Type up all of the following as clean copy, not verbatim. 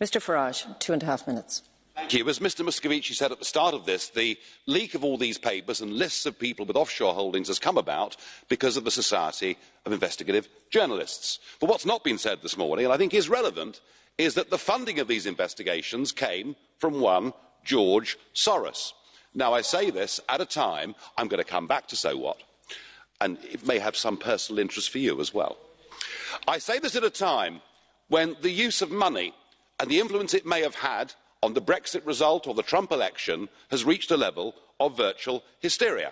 Mr Farage, 2.5 minutes. Thank you. As Mr Moscovici said at the start of this, the leak of all these papers and lists of people with offshore holdings has come about because of the Society of Investigative Journalists. But what's not been said this morning, and I think is relevant, is that the funding of these investigations came from one George Soros. Now, I say this at a time, I'm going to come back to so what, and it may have some personal interest for you as well. I say this at a time when the use of money and the influence it may have had on the Brexit result or the Trump election has reached a level of virtual hysteria.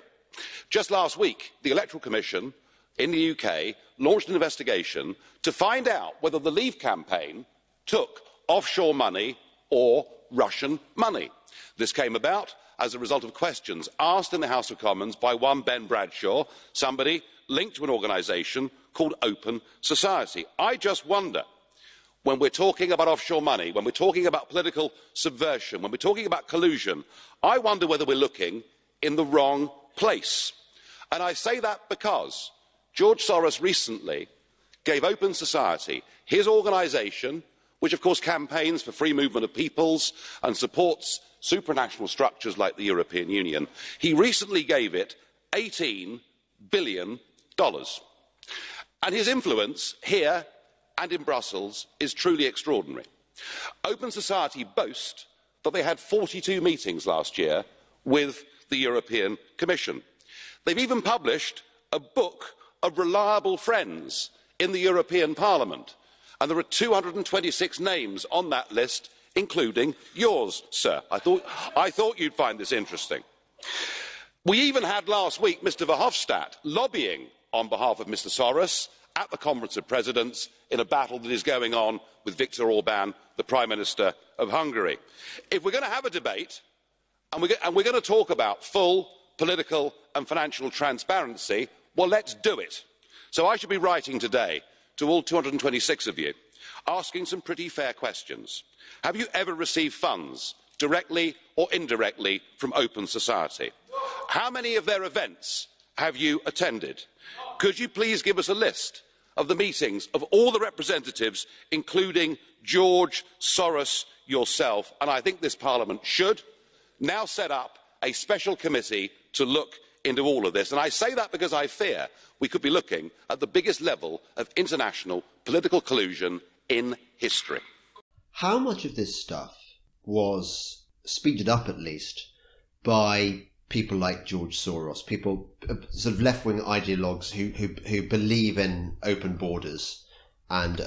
Just last week, the Electoral Commission in the UK launched an investigation to find out whether the Leave campaign took offshore money or Russian money. This came about as a result of questions asked in the House of Commons by one Ben Bradshaw, somebody linked to an organisation called Open Society. I just wonder, when we're talking about offshore money, when we're talking about political subversion, when we're talking about collusion, I wonder whether we're looking in the wrong place. And I say that because George Soros recently gave Open Society, his organisation, which of course campaigns for free movement of peoples and supports supranational structures like the European Union, he recently gave it $18 billion. And his influence here and in Brussels is truly extraordinary. Open Society boast that they had 42 meetings last year with the European Commission. They've even published a book of reliable friends in the European Parliament, and there are 226 names on that list, including yours, sir. I thought you'd find this interesting. We even had last week Mr Verhofstadt lobbying on behalf of Mr Soros at the Conference of Presidents in a battle that is going on with Viktor Orban, the Prime Minister of Hungary. If we're going to have a debate and we're going to talk about full political and financial transparency, well, let's do it. So I should be writing today to all 226 of you, asking some pretty fair questions. Have you ever received funds, directly or indirectly, from Open Society? How many of their events have you attended? Could you please give us a list of the meetings of all the representatives, including George Soros yourself? And I think this Parliament should now set up a special committee to look into all of this. And I say that because I fear we could be looking at the biggest level of international political collusion in history. How much of this stuff was speeded up, at least, by people like George Soros, people, sort of left-wing ideologues who believe in open borders and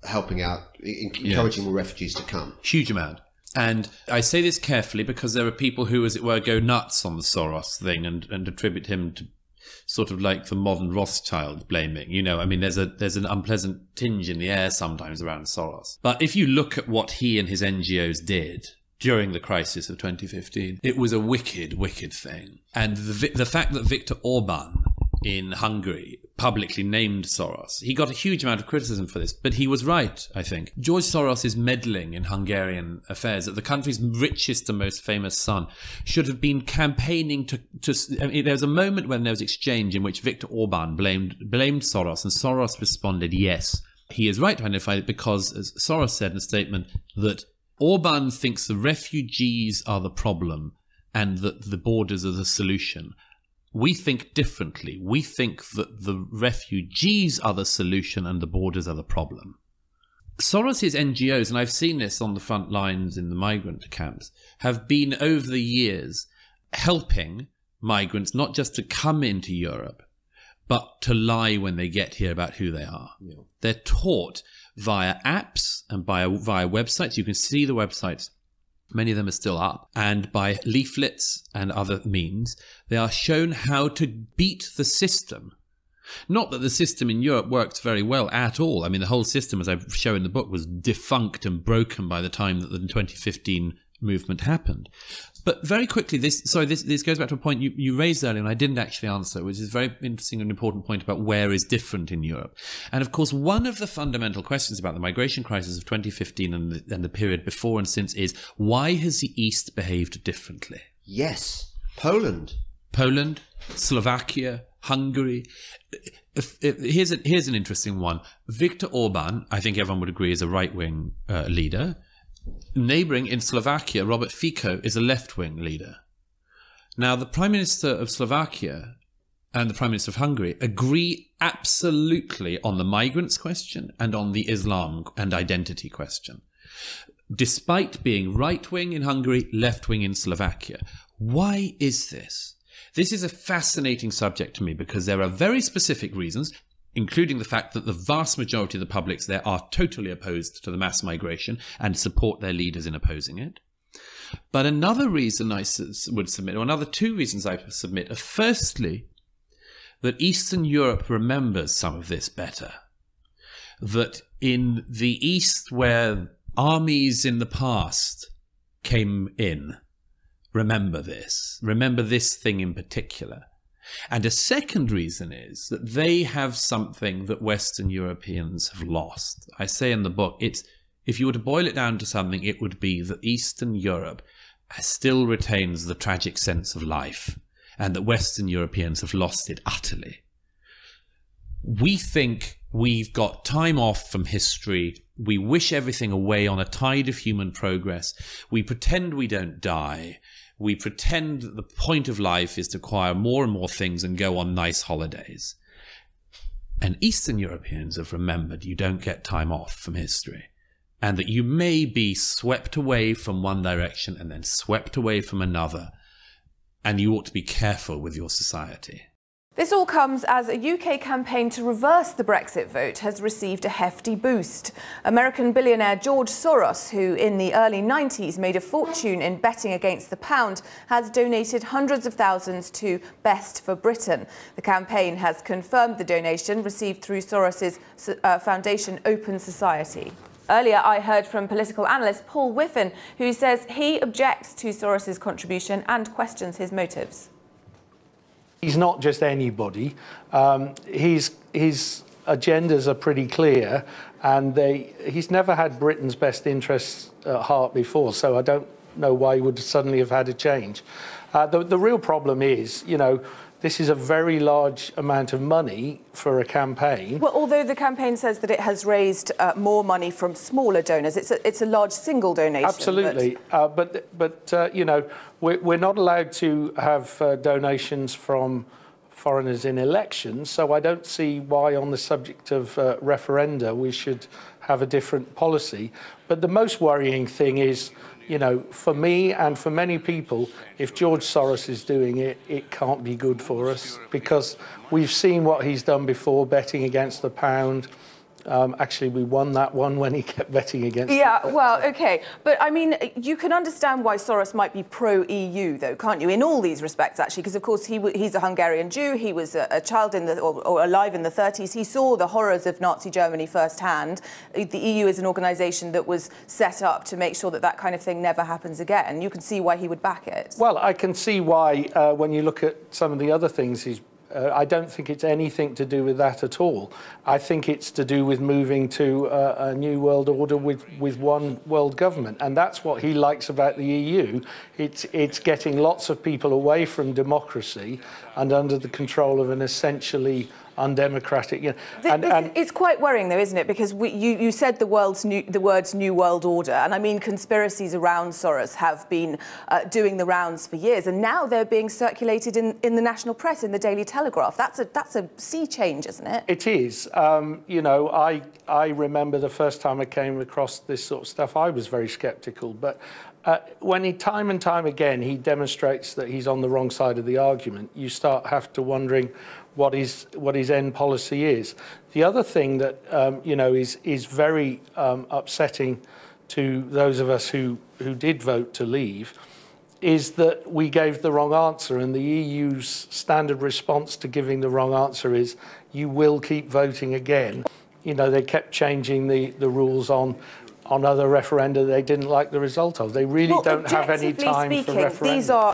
helping out, encouraging more refugees to come? Huge amount. And I say this carefully because there are people who, as it were, go nuts on the Soros thing and attribute him to sort of like the modern Rothschild blaming. You know, I mean, there's an unpleasant tinge in the air sometimes around Soros. But if you look at what he and his NGOs did during the crisis of 2015, it was a wicked, wicked thing. And the fact that Viktor Orban in Hungary publicly named Soros, he got a huge amount of criticism for this, but he was right, I think. George Soros is meddling in Hungarian affairs, that the country's richest and most famous son should have been campaigning to I mean, there was a moment when there was exchange in which Viktor Orban blamed Soros, and Soros responded, yes, he is right to identify it, because, as Soros said in a statement, that Orban thinks the refugees are the problem and that the borders are the solution. We think differently. We think that the refugees are the solution and the borders are the problem. Soros's NGOs, and I've seen this on the front lines in the migrant camps, have been over the years helping migrants not just to come into Europe, but to lie when they get here about who they are. Yeah. They're taught via apps and via websites. You can see the websites. Many of them are still up. And by leaflets and other means, they are shown how to beat the system. Not that the system in Europe works very well at all. I mean, the whole system, as I show in the book, was defunct and broken by the time that the 2015 movement happened. But very quickly, this goes back to a point you raised earlier, and I didn't actually answer, which is a very interesting and important point about where is different in Europe. And of course, one of the fundamental questions about the migration crisis of 2015 and the period before and since is, why has the East behaved differently? Yes. Poland, Slovakia, Hungary. Here's an interesting one. Viktor Orban, I think everyone would agree, is a right-wing leader. neighbouring in Slovakia, Robert Fico, is a left-wing leader. Now, the Prime Minister of Slovakia and the Prime Minister of Hungary agree absolutely on the migrants question and on the Islam and identity question, despite being right-wing in Hungary, left-wing in Slovakia. Why is this? This is a fascinating subject to me because there are very specific reasons, including the fact that the vast majority of the publics there are totally opposed to the mass migration and support their leaders in opposing it. But another reason I would submit, or another two reasons I submit, are firstly, that Eastern Europe remembers some of this better. That in the East, where armies in the past came in, remember this thing in particular. And a second reason is that they have something that Western Europeans have lost. I say in the book, if you were to boil it down to something, it would be that Eastern Europe still retains the tragic sense of life, and that Western Europeans have lost it utterly. We think we've got time off from history. We wish everything away on a tide of human progress. We pretend we don't die. We pretend that the point of life is to acquire more and more things and go on nice holidays. And Eastern Europeans have remembered you don't get time off from history, and that you may be swept away from one direction and then swept away from another, and you ought to be careful with your society. This all comes as a UK campaign to reverse the Brexit vote has received a hefty boost. American billionaire George Soros, who in the early 90s made a fortune in betting against the pound, has donated hundreds of thousands to Best for Britain. The campaign has confirmed the donation received through Soros's foundation Open Society. Earlier, I heard from political analyst Paul Wiffen, who says he objects to Soros's contribution and questions his motives. He's not just anybody. His agendas are pretty clear, and he's never had Britain's best interests at heart before, so I don't know why he would suddenly have had a change. The real problem is, this is a very large amount of money for a campaign. Well, although the campaign says that it has raised more money from smaller donors, it's a large single donation. Absolutely, but we're not allowed to have donations from foreigners in elections, so I don't see why on the subject of referenda we should have a different policy. But the most worrying thing is, for me and for many people, if George Soros is doing it, it can't be good for us, because we've seen what he's done before, betting against the pound. Actually, we won that one when he kept betting against. Yeah, well, OK. But, I mean, you can understand why Soros might be pro-EU, though, can't you, in all these respects, actually? Because, of course, he's a Hungarian Jew. He was a child or alive in the 30s. He saw the horrors of Nazi Germany firsthand. The EU is an organisation that was set up to make sure that that kind of thing never happens again. You can see why he would back it. Well, I can see why when you look at some of the other things he's I don't think it's anything to do with that at all. I think it's to do with moving to a new world order with one world government. And that's what he likes about the EU. It's getting lots of people away from democracy and under the control of an essentially undemocratic. It's quite worrying, though, isn't it? Because you said the words New World Order, and I mean conspiracies around Soros have been doing the rounds for years, and now they're being circulated in the national press, in the Daily Telegraph. That's a sea change, isn't it? It is. I remember the first time I came across this sort of stuff, I was very sceptical, but when time and time again he demonstrates that he's on the wrong side of the argument, you have to wondering what his end policy is. The other thing that is very upsetting to those of us who did vote to leave is that we gave the wrong answer, and the EU's standard response to giving the wrong answer is you will keep voting again. They kept changing the rules on other referenda they didn't like the result of. They really don't have any time for referenda.